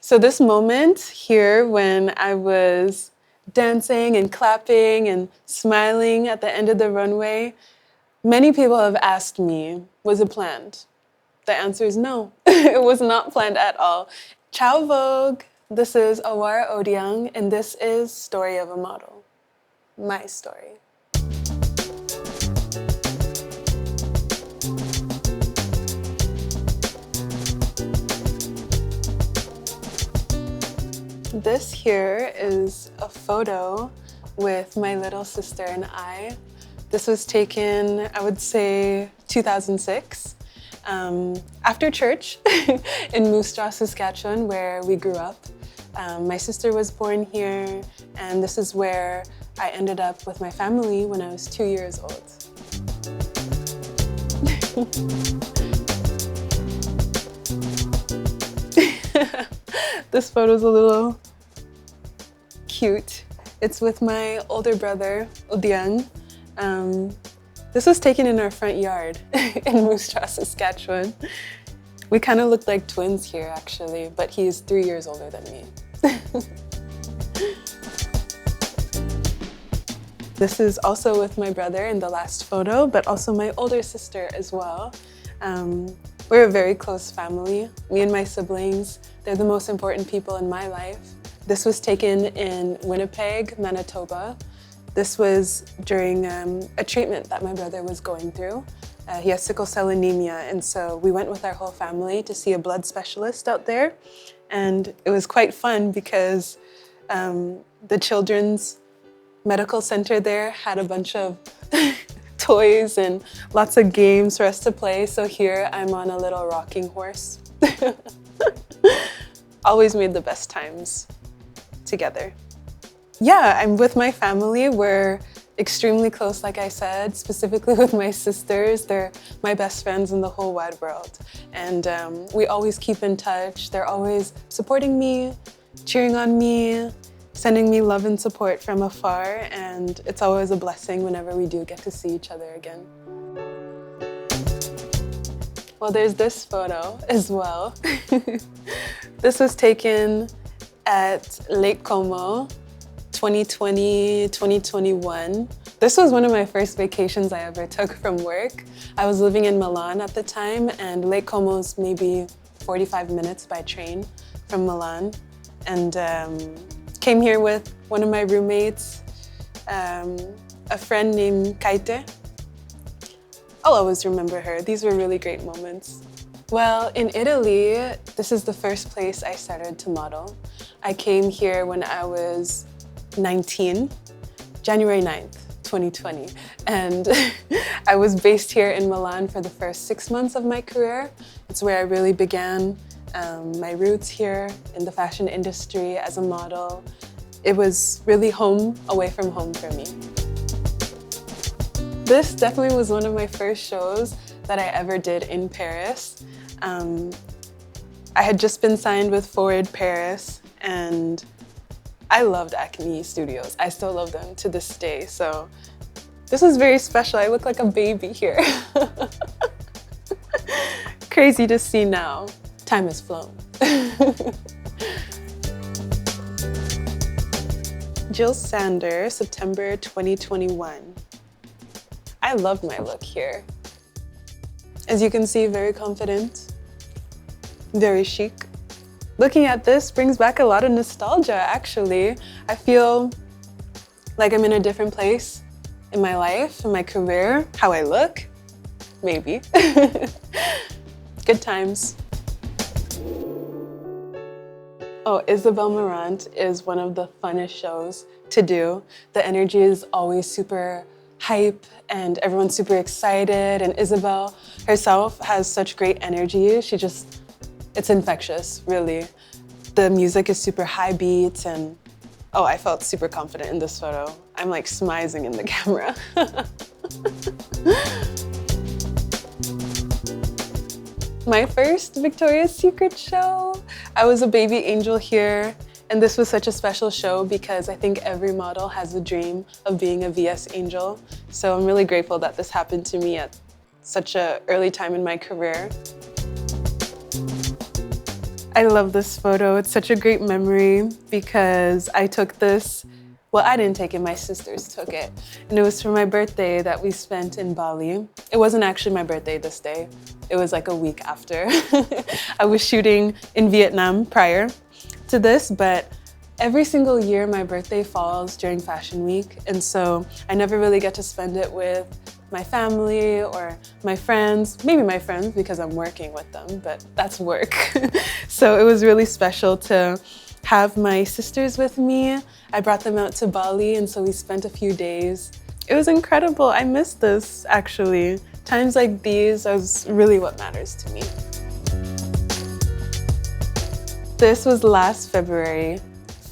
So this moment here when I was dancing and clapping and smiling at the end of the runway, many people have asked me, was it planned? The answer is no, it was not planned at all. Ciao Vogue, this is Awar Odhiang, and this is Story of a Model, my story. This here is a photo with my little sister and I. This was taken, I would say, 2006. After church in Moose Jaw, Saskatchewan, where we grew up. My sister was born here, and this is where I ended up with my family when I was 2 years old. This photo's a little cute. It's with my older brother, Odhiang. This was taken in our front yard in Moose Jaw, Saskatchewan. We kind of look like twins here, actually, but he's 3 years older than me. This is also with my brother in the last photo, but also my older sister as well. We're a very close family. Me and my siblings, they're the most important people in my life. This was taken in Winnipeg, Manitoba. This was during a treatment that my brother was going through. He has sickle cell anemia, and so we went with our whole family to see a blood specialist out there. And it was quite fun because the children's medical center there had a bunch of toys and lots of games for us to play. So here I'm on a little rocking horse. Always made the best times together. Yeah, I'm with my family. We're extremely close, like I said, specifically with my sisters. They're my best friends in the whole wide world. And we always keep in touch. They're always supporting me, cheering on me, sending me love and support from afar. And it's always a blessing whenever we do get to see each other again. Well, there's this photo as well. This was taken at Lake Como, 2020, 2021. This was one of my first vacations I ever took from work. I was living in Milan at the time, and Lake Como's maybe 45 minutes by train from Milan. And came here with one of my roommates, a friend named Kaite. I'll always remember her. These were really great moments. Well, in Italy, this is the first place I started to model. I came here when I was 19, January 9th, 2020. And I was based here in Milan for the first 6 months of my career. It's where I really began my roots here in the fashion industry as a model. It was really home, away from home for me. This definitely was one of my first shows that I ever did in Paris. I had just been signed with Forward Paris, and I loved Acne Studios. I still love them to this day, so this was very special. I look like a baby here. Crazy to see now. Time has flown. Jil Sander, September 2021. I loved my look here. As you can see, very confident, very chic. Looking at this brings back a lot of nostalgia, actually. I feel like I'm in a different place in my life, in my career, how I look, maybe. Good times. Oh, Isabel Marant is one of the funnest shows to do. The energy is always super hype and everyone's super excited, and Isabel herself has such great energy. It's infectious, really. The music is super high beat, and oh, I felt super confident in this photo. I'm like smizing in the camera. My first Victoria's Secret show, I was a baby angel here, and this was such a special show because I think every model has a dream of being a VS angel. So I'm really grateful that this happened to me at such an early time in my career. I love this photo. It's such a great memory because I took this, well, I didn't take it, my sisters took it. And it was for my birthday that we spent in Bali. It wasn't actually my birthday this day. It was like a week after. I was shooting in Vietnam prior to this, but every single year my birthday falls during Fashion Week. And so I never really get to spend it with my family or my friends, maybe my friends because I'm working with them, but that's work. So it was really special to have my sisters with me. I brought them out to Bali and so we spent a few days. It was incredible. I miss this actually. Times like these is really what matters to me. This was last February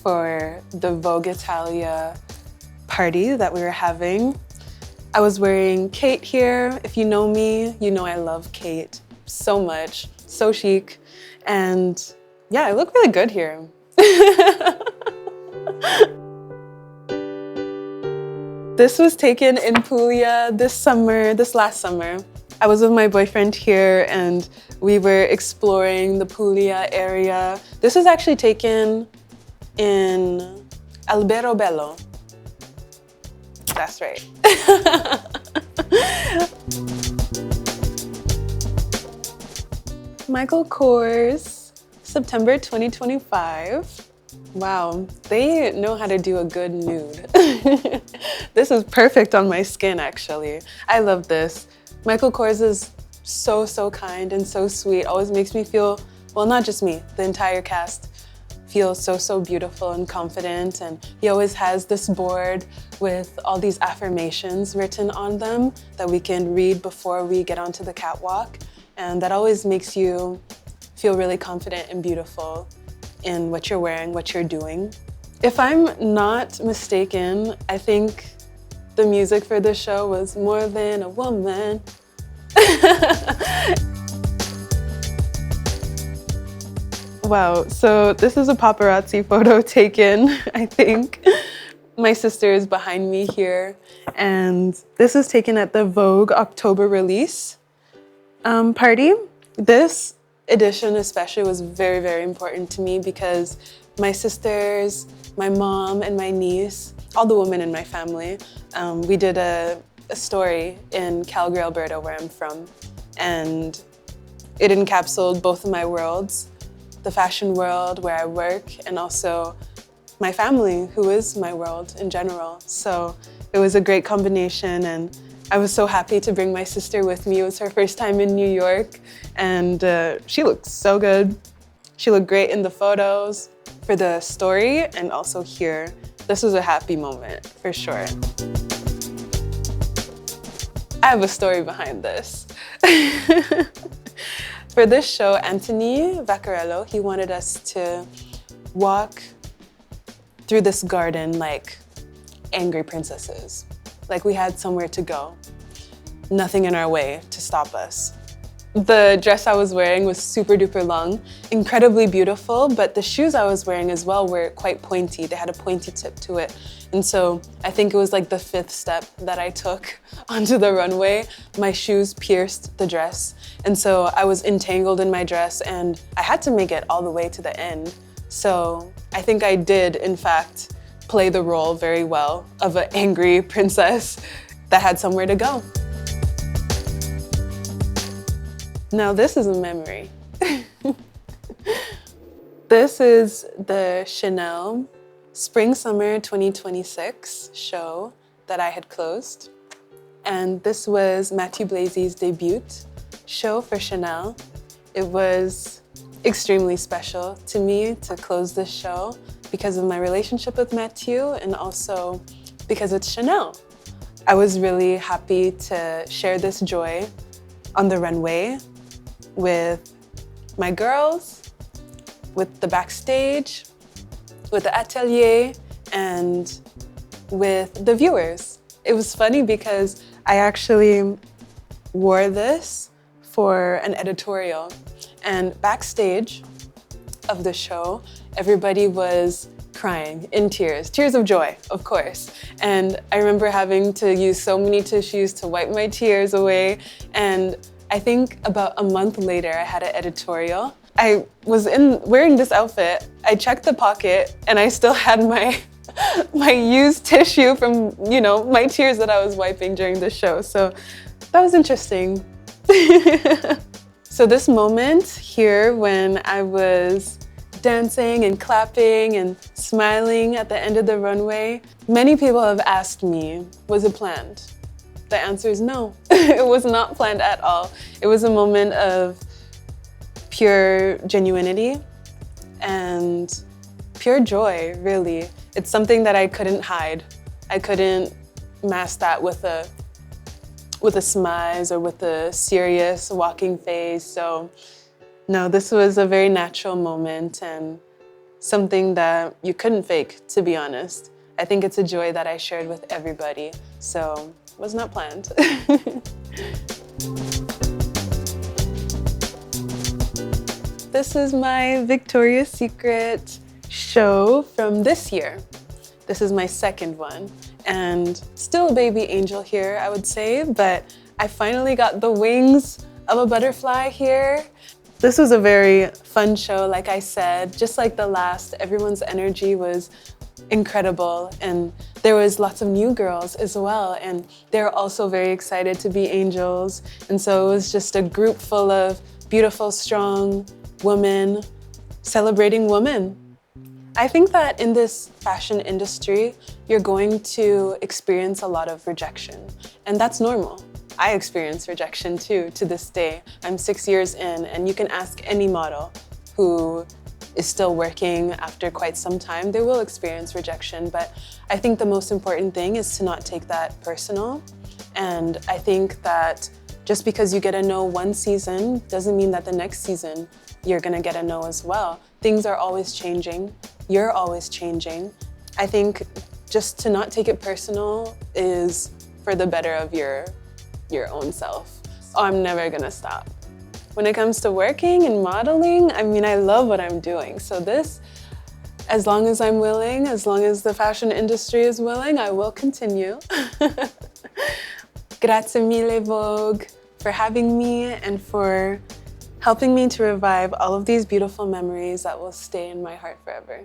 for the Vogue Italia party that we were having. I was wearing Kate here. If you know me, you know I love Kate so much, so chic. And yeah, I look really good here. This was taken in Puglia this last summer. I was with my boyfriend here and we were exploring the Puglia area. This was actually taken in Alberobello. That's right. Michael Kors, September 2025. Wow, they know how to do a good nude. This is perfect on my skin, actually. I love this. Michael Kors is so kind and so sweet. Always makes me feel, well, not just me, the entire cast feels so beautiful and confident. And he always has this board with all these affirmations written on them that we can read before we get onto the catwalk. And that always makes you feel really confident and beautiful in what you're wearing, what you're doing. If I'm not mistaken, I think the music for this show was More Than a Woman. Wow, so this is a paparazzi photo taken, I think. My sister is behind me here, and this was taken at the Vogue October release party. This edition especially was very important to me because my sisters, my mom, and my niece, all the women in my family, we did a story in Calgary, Alberta, where I'm from, and it encapsulated both of my worlds. The fashion world where I work and also my family, who is my world in general. So it was a great combination and I was so happy to bring my sister with me. It was her first time in New York and she looked so good. She looked great in the photos for the story and also here. This was a happy moment for sure. I have a story behind this. For this show, Anthony Vaccarello, he wanted us to walk through this garden like angry princesses. Like we had somewhere to go. Nothing in our way to stop us. The dress I was wearing was super duper long, incredibly beautiful, but the shoes I was wearing as well were quite pointy. They had a pointy tip to it. And so I think it was like the 5th step that I took onto the runway. My shoes pierced the dress. And so I was entangled in my dress and I had to make it all the way to the end. So I think I did, in fact, play the role very well of an angry princess that had somewhere to go. Now this is a memory. This is the Chanel Spring-Summer 2026 show that I had closed. And this was Matthew Blazy's debut show for Chanel. It was extremely special to me to close this show because of my relationship with Matthew and also because it's Chanel. I was really happy to share this joy on the runway with my girls, with the backstage, with the atelier, and with the viewers. It was funny because I actually wore this for an editorial, and backstage of the show, everybody was crying in tears of joy, of course. And I remember having to use so many tissues to wipe my tears away. And I think about a month later, I had an editorial. I was wearing this outfit, I checked the pocket, and I still had my used tissue from, my tears that I was wiping during the show. So that was interesting. So this moment here when I was dancing and clapping and smiling at the end of the runway, many people have asked me, was it planned? The answer is no. It was not planned at all. It was a moment of pure genuinity and pure joy, really. It's something that I couldn't hide. I couldn't mask that with a smile or with a serious walking face. So no, this was a very natural moment and something that you couldn't fake, to be honest. I think it's a joy that I shared with everybody. So it was not planned. This is my Victoria's Secret show from this year. This is my second one, and still a baby angel here, I would say, but I finally got the wings of a butterfly here. This was a very fun show, like I said. Just like the last, everyone's energy was incredible, and there was lots of new girls as well, and they're also very excited to be angels. And so it was just a group full of beautiful, strong women celebrating women. I think that in this fashion industry, you're going to experience a lot of rejection, and that's normal. I experience rejection too, to this day. I'm 6 years in, and you can ask any model who is still working after quite some time, they will experience rejection. But I think the most important thing is to not take that personal. And I think that just because you get a no one season doesn't mean that the next season you're gonna get a no as well. Things are always changing. You're always changing. I think just to not take it personal is for the better of your own self. Oh, I'm never gonna stop. When it comes to working and modeling, I mean, I love what I'm doing. So this, as long as I'm willing, as long as the fashion industry is willing, I will continue. Grazie mille, Vogue, for having me and for helping me to revive all of these beautiful memories that will stay in my heart forever.